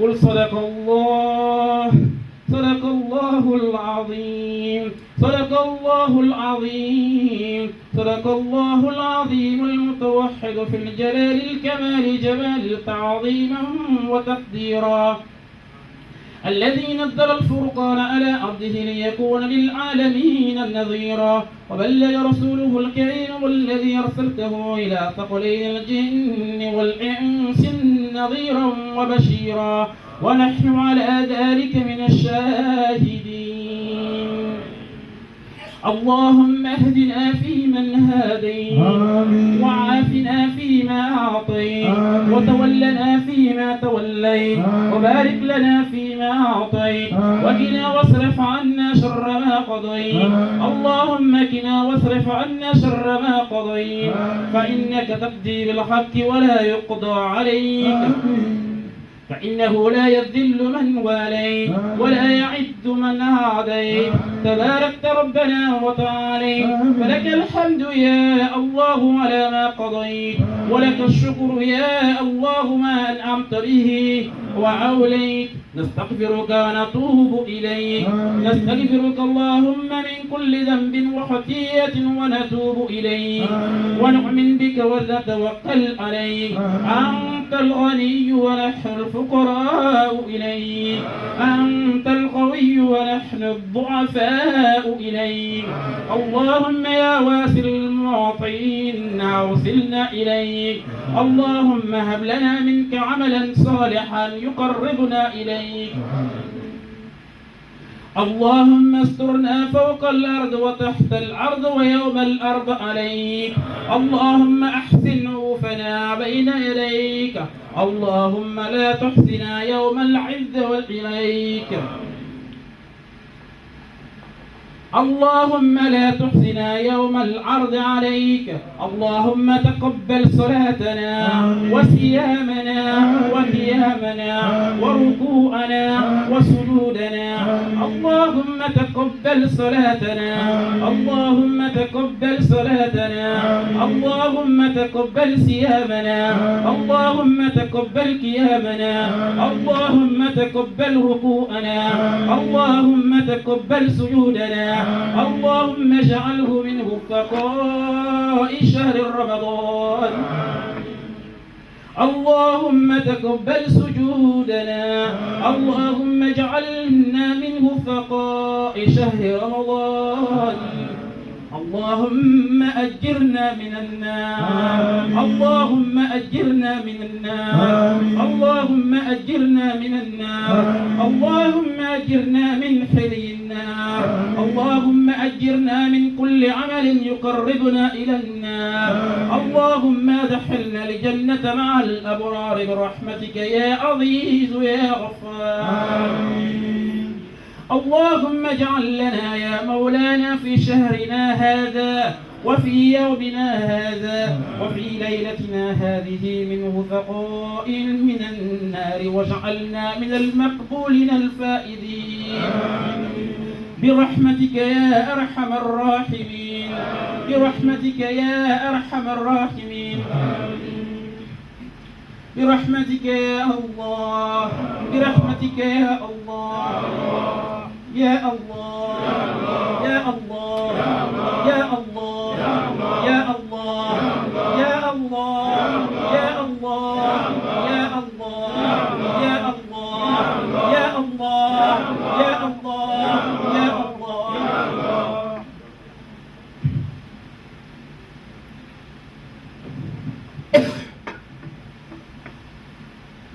قل صدق الله، صدق الله العظيم، صدق الله العظيم، صدق الله العظيم المتوحد في الجلال الكمال جمال تعظيما وتقديرا، الذي نزل الفرقان على عبده ليكون للعالمين نذيرا، وبلغ رسوله الكريم والذي أرسلته إلى ثقلين الجن والإنس نذيرا وبشيرا، ونحن على ذلك من الشاهدين. اللهم اهدنا فيمن هاديت، وعافنا فيما أعطيت، وتولنا فيما توليت، وبارك لنا فيما أعطيت، وقنا واصرف عنا شر ما قضيت. اللهم قنا واصرف عنا شر ما قضيت، فإنك تقضي بالحق ولا يقضى عليك، فإنه لا يذل من واليت ولا يعد من عاديت، تباركت ربنا وتعاليت، فلك الحمد يا الله على ما قضيت، ولك الشكر يا الله ما أنعمت به وأوليت. نستغفرك ونتوب إليك، نستغفرك اللهم من كل ذنب وخطيئة ونتوب إليك، ونؤمن بك ونتوكل عليك. أنت الغني ونحن الفقراء إليك، أنت القوي ونحن الضعفاء إليك. اللهم يا واسع المعطين أوصلنا إليك. اللهم هب لنا منك عملا صالحا يقربنا إليك. اللهم استرنا فوق الأرض وتحت الأرض ويوم الأرض عليك. اللهم أحسن عوفنا بين يديك. اللهم لا تحزنا يوم العز والإليك. اللهم لا تحزنا يوم العرض عليك. اللهم تقبل صلاتنا وصيامنا وقيامنا وركوعنا وسجودنا. اللهم تقبل صلاتنا، اللهم تقبل صلاتنا، اللهم تقبل صيامنا، اللهم تقبل قيامنا، اللهم تقبل ركوعنا، اللهم تقبل سجودنا. اللهم اجعله من وفقاء شهر رمضان. اللهم تقبل سجودنا، اللهم اجعلنا من وفقاء شهر رمضان. اللهم أجرنا من النار، اللهم أجرنا من النار، اللهم أجرنا من النار، اللهم أجرنا من حري النار، اللهم أجرنا من كل عمل يقربنا إلى النار. اللهم أدخلنا الجنة مع الأبرار برحمتك يا عزيز يا غفار. اللهم اجعل لنا يا مولانا في شهرنا هذا وفي يومنا هذا وفي ليلتنا هذه من وثقاء من النار، واجعلنا من المقبولين الفائزين برحمتك يا أرحم الراحمين، برحمتك يا أرحم الراحمين، برحمتك يا الله، برحمتك يا الله، يا الله، يا الله، يا الله، يا الله، يا الله، يا الله، يا الله، يا الله، يا الله، يا الله، يا الله.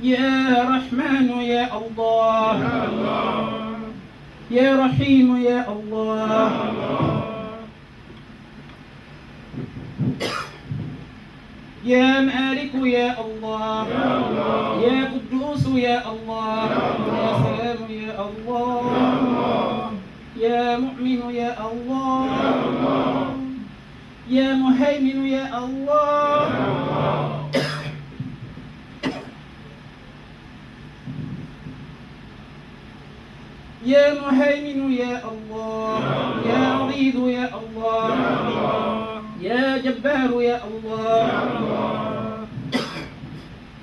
يا رحمن يا الله، يا رحيم يا الله، يا مالك يا الله، يا قدوس يا الله، يا سلام يا الله، يا مؤمن يا الله، يا مهيمن يا الله، يا مهيمن يا الله، يا عزيز يا الله، يا جبار يا الله،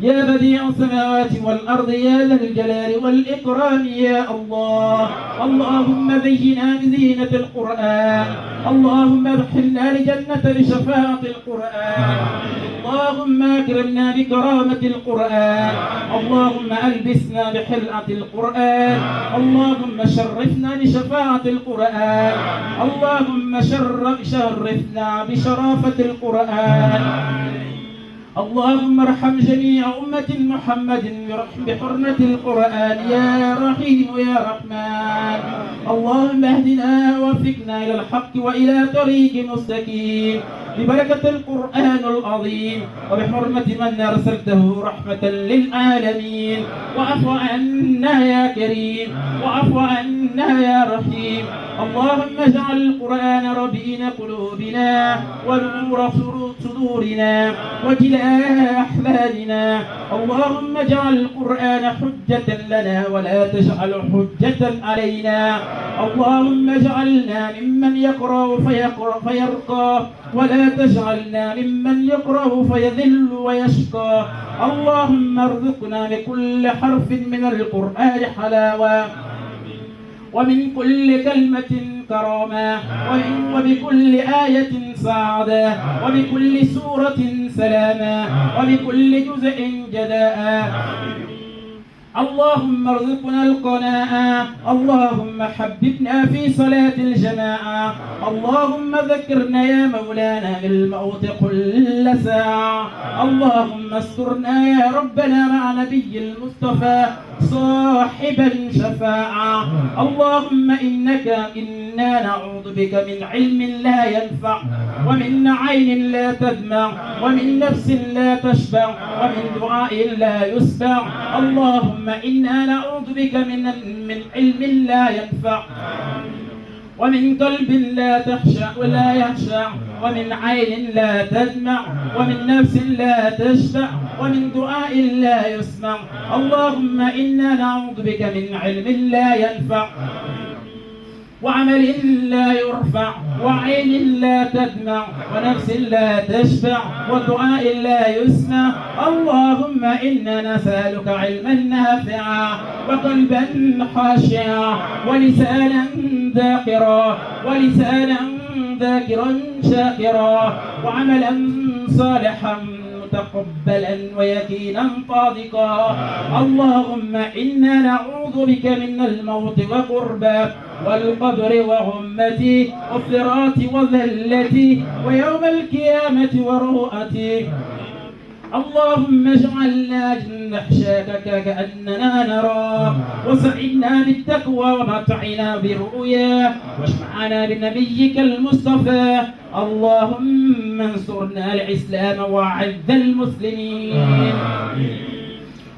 يا بديع السماوات والأرض يا ذا الجلال والإكرام يا الله. اللهم زينا بزينة القرآن، اللهم ادخلنا لجنة بشفاعة القرآن، اللهم أكرمنا بكرامة القرآن، اللهم ألبسنا بحلقة القرآن، اللهم شرفنا بشفاعة القرآن، اللهم شرفنا بشرافة القرآن. اللهم ارحم جميع أمة محمد بحرمة القرآن يا رحيم يا رحمن. اللهم اهدنا ووفقنا إلى الحق وإلى طريق مستقيم ببركة القرآن العظيم وبحرمة من أرسلته رحمة للعالمين. واعف عنا يا كريم، واعف عنا يا رحيم. اللهم اجعل القرآن ربيع قلوبنا ونور صدورنا وجلاء أحلامنا. اللهم اجعل القرآن حجة لنا ولا تجعل حجة علينا. اللهم اجعلنا ممن يقرأ فيرقى ولا تجعلنا ممن يقرأ فيذل ويشقى. اللهم ارزقنا بكل حرف من القرآن حلاوة، ومن كل كلمة كرامة، وبكل آية سعادة، وبكل سورة سلاما، وبكل جزء جداء. اللهم ارزقنا القناعة، اللهم حببنا في صلاة الجماعة، اللهم ذكرنا يا مولانا بالموت كل ساعة. اللهم استرنا يا ربنا مع نبي المصطفى صاحب الشفاعة. اللهم إنا نعوذ بك من علم لا ينفع، ومن عين لا تدمع، ومن نفس لا تشبع، ومن دعاء لا يسمع. اللهم إنا نعوذ بك من علم لا ينفع، ومن قلب لا تخشع ولا يخشع، ومن عين لا تدمع، ومن نفس لا تشبع، ومن دعاء لا يسمع. اللهم إنا نعوذ بك من علم لا ينفع، وعمل لا يرفع، وعين لا تدمع، ونفس لا تشبع، ودعاء لا يسمع. اللهم إنا نسألك علما نافعا، وقلبا خاشعا، ولسانا ذاكرا شاكرا، وعملا صالحا متقبلا، ويقينا صادقا. اللهم إنا نعوذ بك من الموت وقربه، والقبر وغمته، والصراط وذلته، ويوم القيامة ورؤته. اللهم اجعلنا نخشاك كأننا نراك، وسعدنا بالتقوى، ومتعنا برؤياه، واشفعنا بنبيك المصطفى. اللهم انصرنا الإسلام وأعز المسلمين.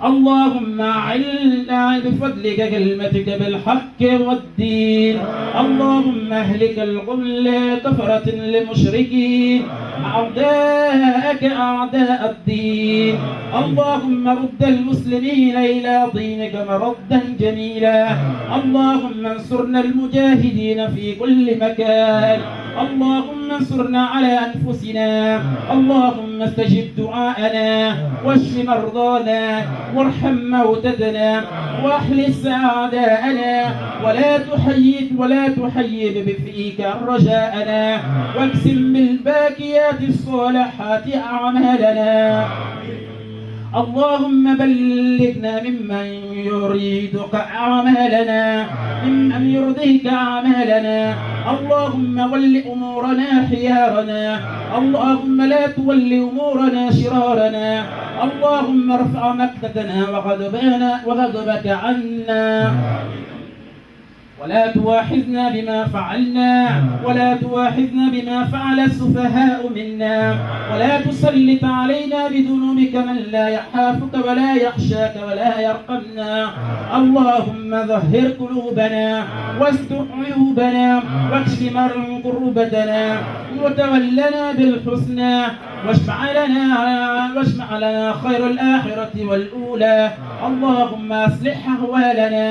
اللهم أعلنا بفضلك كلمتك بالحق والدين. اللهم اهلك الغل كفرة للمشركين أعداءك أعداء الدين. اللهم رد المسلمين إلى دينك مردا جميلا. اللهم انصرنا المجاهدين في كل مكان. اللهم انصرنا على أنفسنا. اللهم استجب دعاءنا، واشف مرضانا، وارحم موتتنا، واحلس أعداءنا، ولا تحيد بفيك رجاءنا، واقسم بالباقيات الصالحات أعمالنا. اللهم بلغنا ممن يريدك أعمالنا، ممن يرضيك أعمالنا. اللهم ول أمورنا خيارنا، اللهم لا تول أمورنا شرارنا. اللهم ارفع مقتنا وغضبك عنا، ولا تواخذنا بما فعلنا، ولا تواخذنا بما فعل السفهاء منا، ولا تسلط علينا بذنوبك من لا يخافك ولا يخشاك ولا يرقمنا. اللهم ظهر قلوبنا، واستر عيوبنا، واكشف كربتنا، وتولنا بالحسنى، واشفع لنا خير الآخرة والأولى. اللهم أصلح أحوالنا،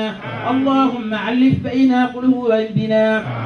اللهم علف بين قلوبنا،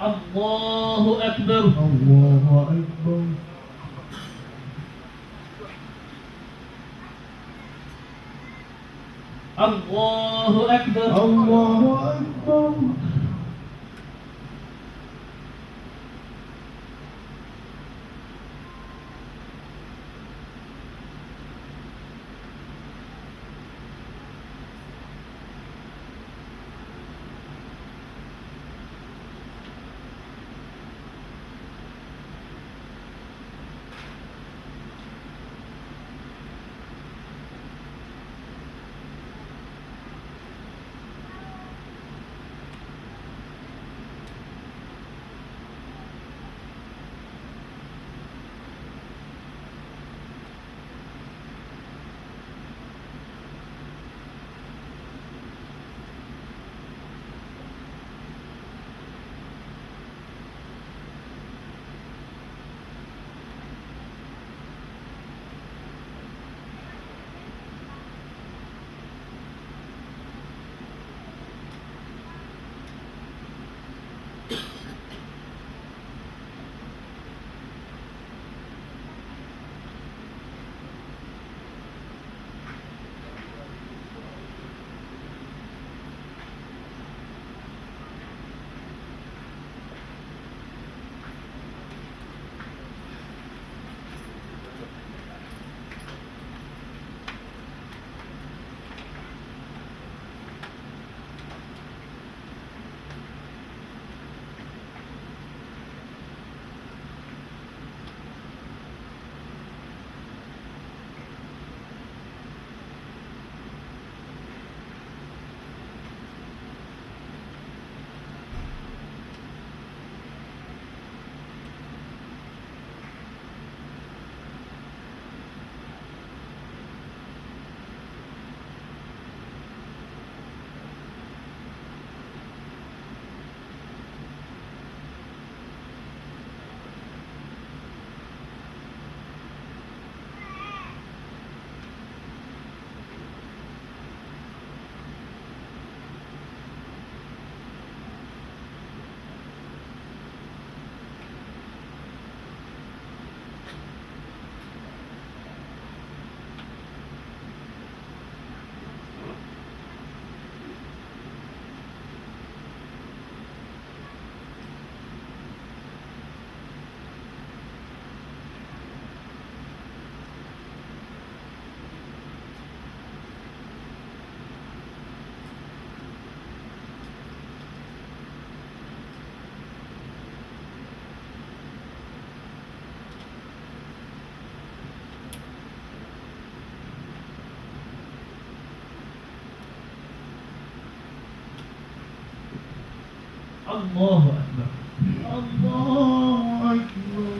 الله أكبر. الله أكبر. الله أكبر. الله أكبر. الله أكبر. الله أكبر.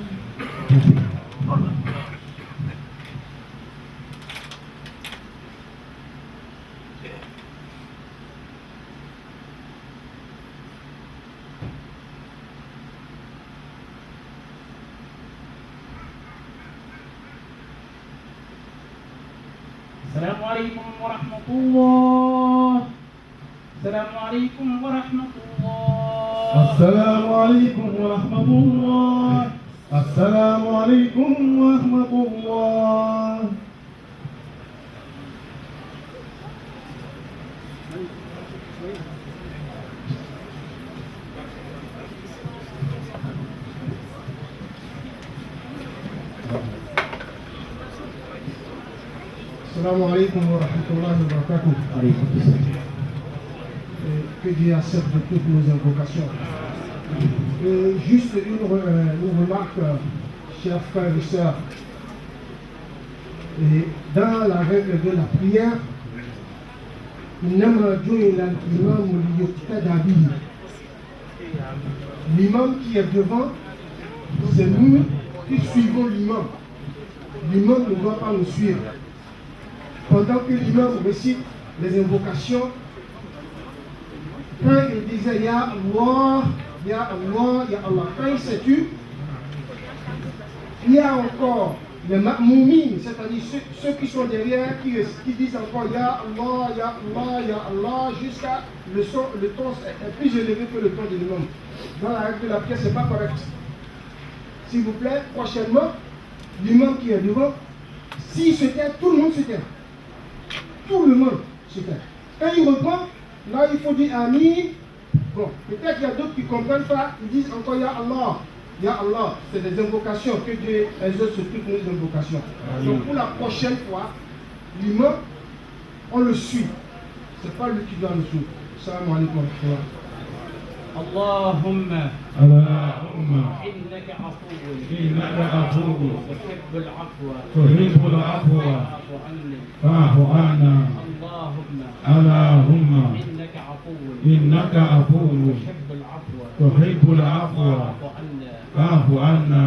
السلام عليكم ورحمة الله. السلام عليكم ورحمة الله. السلام عليكم ورحمة الله. السلام عليكم ورحمة الله. السلام عليكم ورحمة الله وبركاته. Que Dieu accepte de toutes nos invocations. Juste une remarque, chers frères et sœurs. Et dans la règle de la prière, l'imam qui est devant, c'est nous qui suivons l'imam. L'imam ne doit pas nous suivre. Pendant que l'imam récite les invocations, quand il disait Ya Allah, Ya Allah, Ya Allah, quand il s'est tu, il y a encore les ma'moumines, c'est-à-dire ceux qui sont derrière, qui disent encore Ya Allah, Ya Allah, Ya Allah, jusqu'à le ton est plus élevé que le ton de l'imam. Dans la règle de la prière, ce n'est pas correct. S'il vous plaît, prochainement, l'imam qui est devant, s'il se tait, tout le monde se tait. Tout le monde se tait. Quand il reprend, là il faut dire Amin. Bon, peut-être qu'il y a d'autres qui ne comprennent pas, ils disent encore Ya Allah. Ya Allah, c'est des invocations que Dieu exauce sur toutes nos invocations. Donc pour la prochaine fois, l'imam, on le suit. Ce n'est pas lui qui doit nous suivre. Salam alaikum. اللهم إنك عفو تحب العفو فاعف عنا اللهم إنك عفو تحب العفو فاعف عنا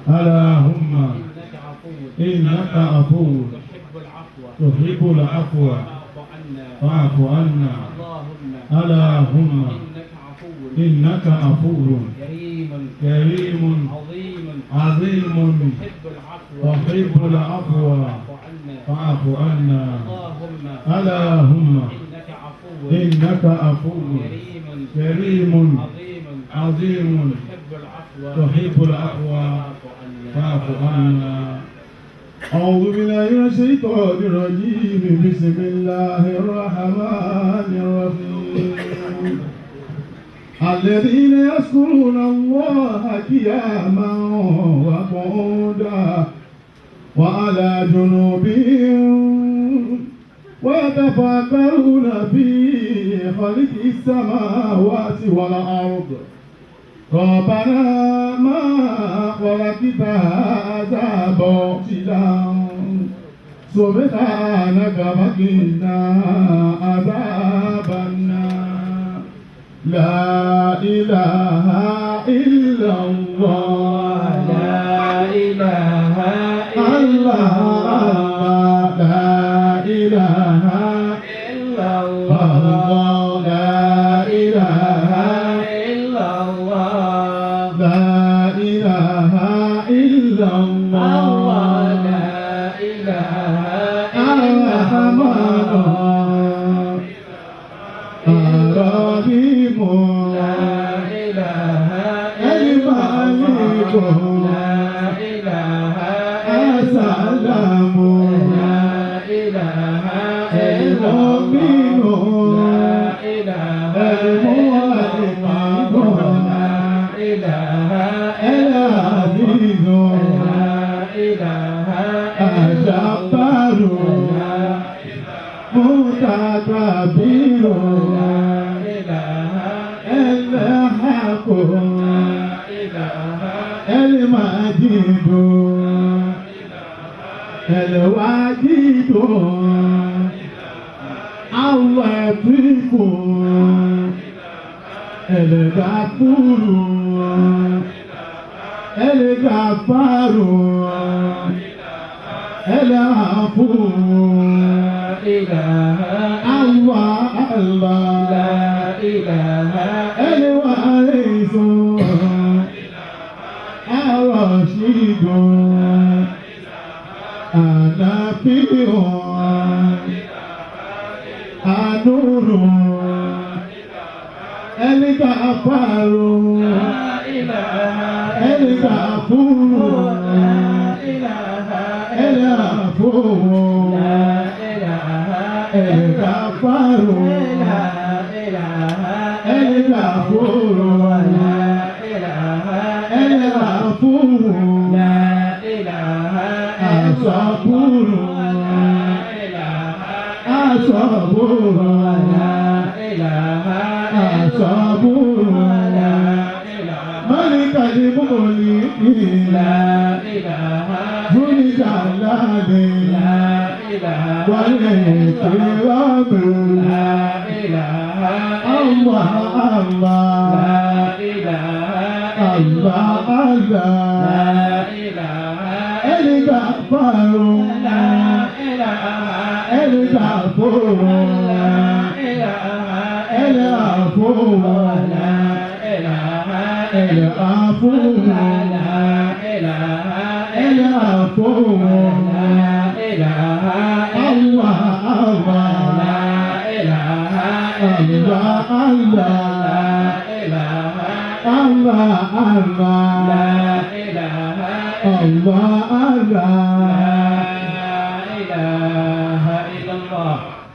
اللهم إنك عفو تحب العفو فاعف عنا اللهم إنك عفو كريم عظيم تحب العفو فاعف عنا اللهم إنك عفو كريم عظيم تحب العفو فاعف عنا. أعوذ بالله من الشيطان الرجيم بسم الله الرحمن الرحيم الذين يذكرون الله قياما وقعودا وعلى جنوبهم ويتفكرون في خلق السماوات والأرض ربنا ما خلقت هذا باطلا سبحانك فقنا عذاب النار لا إله إلا الله لا إله إلا الله لا إله إلا الله لا إله إلا الله لا إله إلا الله لا إله إلا الله الرحيم لا إله إلا الله لا إله السلام لا إله المؤمن لا إله المؤمن لا إله العزيز لا إله الجبار لا متكبر لا إله الحق لا إله المجيد الواجد اللطيف الغفور الغفار العفو إله الله الله لا إله الوارث الرشيد النبي النور الغفار الغفور العفو الغفار الغفور العفو الصبور الصبور الصبور ملك الملك لا إله ذو الجلال لا إله والإكرام لا إله الله الله لا إله الله الله لا إله الغفار لا إله الغفور لا إله العفو لا إله العفو لا إله العفو fún wọn. Allah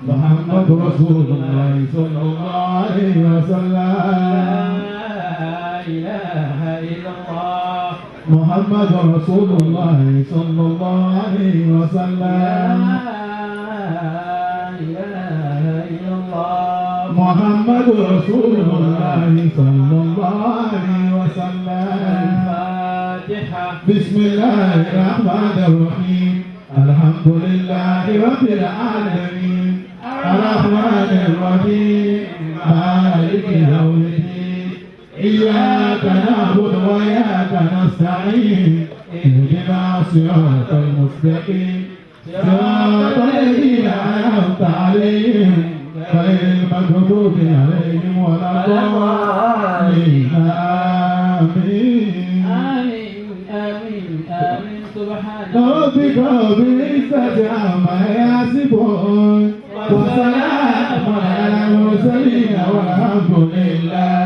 محمد رسول الله صلى الله عليه وسلم. لا إله إلا الله محمد رسول الله صلى الله عليه وسلم. لا إله إلا الله محمد رسول الله صلى الله عليه وسلم. الفاتحة. بسم الله الرحمن الرحيم. الحمد لله رب العالمين الرحمن الرحيم مالك يوم الدين إياك نعبد وإياك نستعين اهدنا الصراط المستقيم صراط الذين أنعمت عليهم غير المغضوب عليهم ولا الضالين آمين آمين آمين سبحان ربك رب العزة عما يصفون وسلام على المرسلين والحمد لله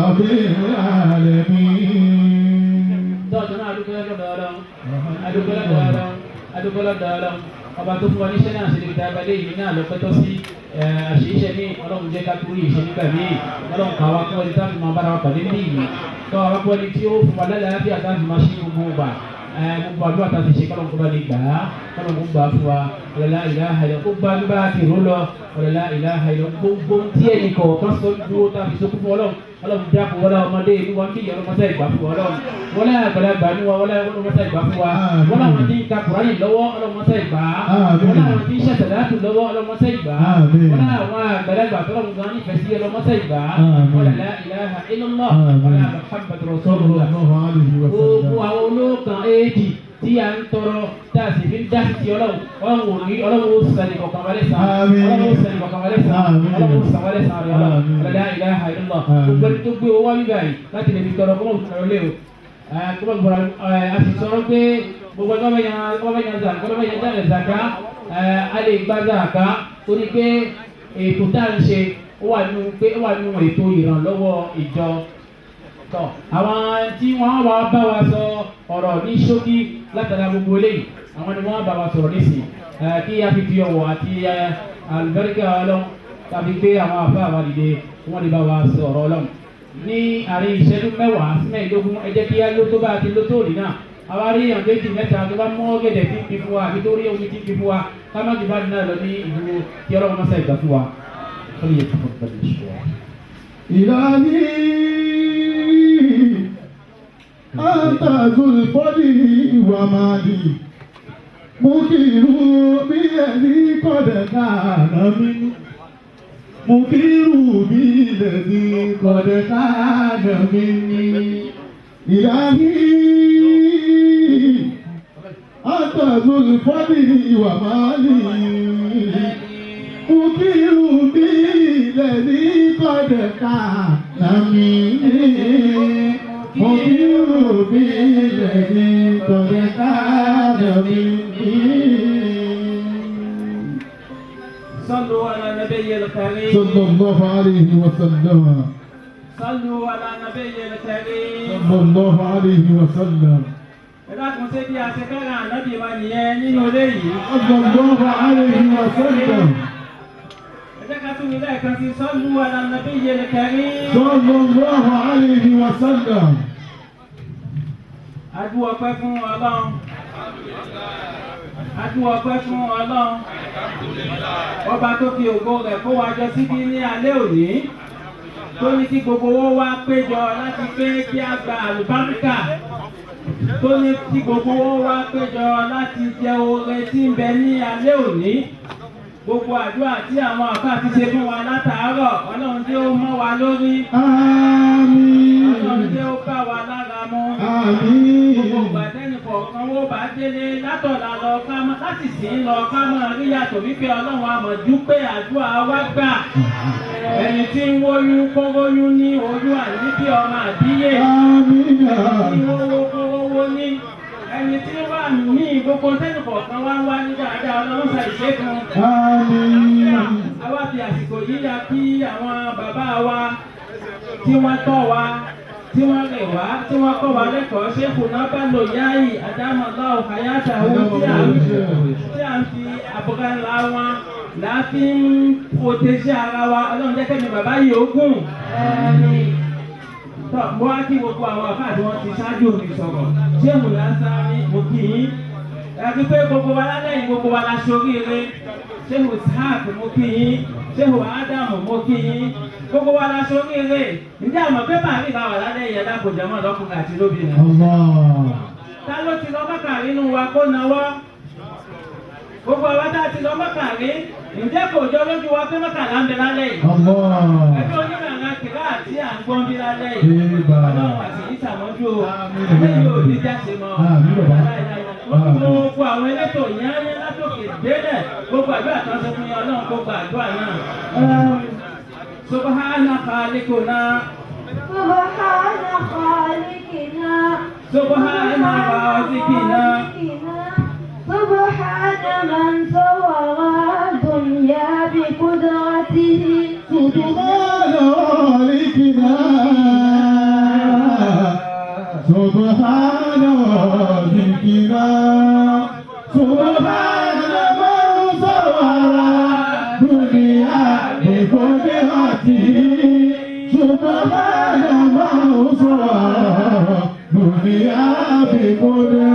رب العالمين. Ọba tó fún wa níṣẹ́ náà ṣe lè dá abalẹ̀ yìí náà lọ́pẹ́tọ́ sí àṣeyíṣẹ́ ní ọlọ́run jẹ́ ká torí ìṣẹ́ nígbà míì ọlọ́run kà wá fún ẹni táwọn máa bára wa pàdé ní ìlú kọ́ wa fún ẹni tí ó fún wa lálẹ́ àbí àtàwọn máa ṣe gbogbo ọgbà gbogbo àdúrà tá a ti ṣe kọ́lọ́n kó bá lè gbà á kọ́lọ́n kó gbà á fún wa ọ̀lẹ́lá ìlàhà ìlọ kó bá bí bá ti rò lọ ọ̀lẹ́lá ìlàhà ìlọ gbogbo tí ẹnì kọ̀ọ̀kan sọ dúró tá a fi sókú fún ọlọ́run ọlọ́run dákun wọlé ọmọdé inú wa ń bí ọlọ́mọdé ìgbà fún wa ọlọ́run wọlé àgbàlagbà ní wa wọlé ọlọ́mọdé ìgbà fún wa wọlé àwọn tí ń ka Kùránì lọ́wọ́ ọlọ́mọdé ìgbà wọlé àwọn tí ń ṣàtàlátù lọ́wọ́ ọlọ́mọdé ìgbà wọlé àwọn àgbàlagbà tọ́lọ́mù gan nífẹ̀ẹ́ sí ọlọ́mọdé ìgbà wọlé la ilaha illallah wọlé Muhammad rasulullah gbogbo àwọn olóòkàn éèdì tí a ń tọrọ tá a sì fi ń dá sí ti ọlọ́run ọlọ́run ò rí ọlọ́run ó sani kọ̀ọ̀kan wálé sàn ọlọ́run ó sani kọ̀ọ̀kan wálé sàn ọlọ́run ó sàn wálé sàn rẹ̀ ọlọ́run la ilaha illallah gbogbo ẹni tó gbé owó wá bíbá yìí láti lè fi tọrọ kọ́mọ̀ fún ọ̀rọ̀ lé o kọ́mọ̀ bọ̀rọ̀ a sì sọ̀rọ̀ pé gbogbo ẹni wọ́n bẹ yan jáde zaka a lè gba zaka torí pé ètò tá à ń ṣe ó wà nínú ètò ìrànlọ́wọ́ ìjọ tọ àwọn tí wọ́n wá bá wa sọ ọ̀rọ̀ ní ṣókí látara gbogbo eléyìí àwọn ni wọ́n bá wa sọ̀rọ̀ nísìn kí a fi fi ọ̀wọ̀ àti àlùbáríkà Ọlọ́run tàbí pé àwọn àfẹ́ àwàdìde wọ́n lè bá wa sọ̀rọ̀ Ọlọ́run ní àárín ìṣẹ́jú 10 sí 15 ẹ jẹ́ kí á ló tó bá ti ló tó rí náà àwa rí èèyàn méjì mẹ́ta tó bá mọ́ gẹ̀dẹ̀ tí ń fi fún wa àbí tó rí omi tí ń fi fún wa ká má jù bá dín náà lọ ní ìlú kí Ọlọ́run mọ́sá ìgbà fún wa. أنت ذو الفضل ومالي مكير بالذي قد كان مني مكير بالذي قد كان مني إلهي أنت ذو الفضل ومالي مكير بالذي قد كان مني مكير بالذي قد كان مني. صلوا على النبي الكريم صلى الله عليه وسلم. صلوا على النبي الكريم صلى الله عليه وسلم. ẹ̀dákun ṣe bí a ṣe fẹ́ràn ànábì wa nìyẹn nínú ilé yìí. صلى الله عليه وسلم. صلوا على النبي الكريم صلى الله عليه وسلم. Adú ọpẹ́ fún Ọlọ́run. Adú ọpẹ́ fún Ọlọ́run. Ọba tó fi ògo rẹ̀ kó wa jọ síbí ní alẹ́ òní. Tó ní kí gbogbo owó wá péjọ láti pé kí a gba àlùbáríkà. Tó ní kí gbogbo owó wá péjọ láti jẹ oore tí ń bẹ ní alẹ́ òní. Gbogbo àdúrà tí àwọn àfà ti ṣe fún wa látàárọ̀ Ọlọ́run tí ó mọ́ wa lórí. Àmín. Ọlọ́run tí ó bá wa lára mu. Àmín. Gbogbo ìgbàdẹ́nì kọ̀ọ̀kan ó bá délé látọ̀la lọ ká mọ́ láti sìn lọ ká mọ́ rí yàtọ̀ wípé Ọlọ́run àmọ̀jú pé àdúrà wa gbà. Ẹni tí ń wóyún kó wóyún ní oyún àní bí ọmọ àbíyè. Àmín. Ẹni tí ń wówó kó wówó ní. ẹni tí wà ní gbogbo tẹ́lifọ̀ kan wá ní dáadáa ọlọ́run ṣàìṣe kan. àwa fi àsìkò yìí ya kí àwọn bàbá wa tí wọ́n tọ́ wa tí wọ́n lè wá tí wọ́n kọ́ wa lẹ́kọ̀ọ́ ṣé kò náà bá lò yáàyè àdámọ̀lá òkàyàtà ohun tí à ń fi àbúrò ńlá wọn láti ń pòtẹ́sí ara wa ọlọ́run jẹ́ kẹ́mi bàbá yìí ogún. tọ́ mo wá kí gbogbo àwọn àfáà tí wọ́n ti ṣáájú mi sọ̀rọ̀ ṣé mo là ń sáré mo kì í àti pé gbogbo wa lálẹ́ yìí gbogbo wa la ṣoríire ṣé mo sáàpù mo kì í ṣé mo ádámù mo kì í gbogbo wa la ṣoríire ǹjẹ́ àmọ́ pé bàálì bá wà lálẹ́ yìí ẹ̀dá kò jẹ́ mọ́ lọ́kùnrin àti lóbìnrin. ta ló ti lọ Mẹ́kà nínú wa kó nawọ́ gbogbo àwọn tá a ti lọ Mẹ́kà rí ǹjẹ́ kò jọ lójú wa pé Mẹ́kà là ń bẹ lálẹ́ yìí. ẹjọ́ onígbàgbà kìlá àti àǹgbọ́n bí lálẹ́ yìí ọlọ́run àti ìsàmọ́jú o lẹ́yìn òní jáde mọ́ gbogbo àwọn elétò yányá látòkè délẹ̀ gbogbo àdúrà tó ń sọ fún yín ọlọ́run gbogbo àdúrà náà. subhana khaliquna subhana razikina سبحان من صور الدنيا بقدرته سبحان خالقنا سبحان خالقنا سبحان من صور الدنيا بقدرته سبحان من صور الدنيا بقدرته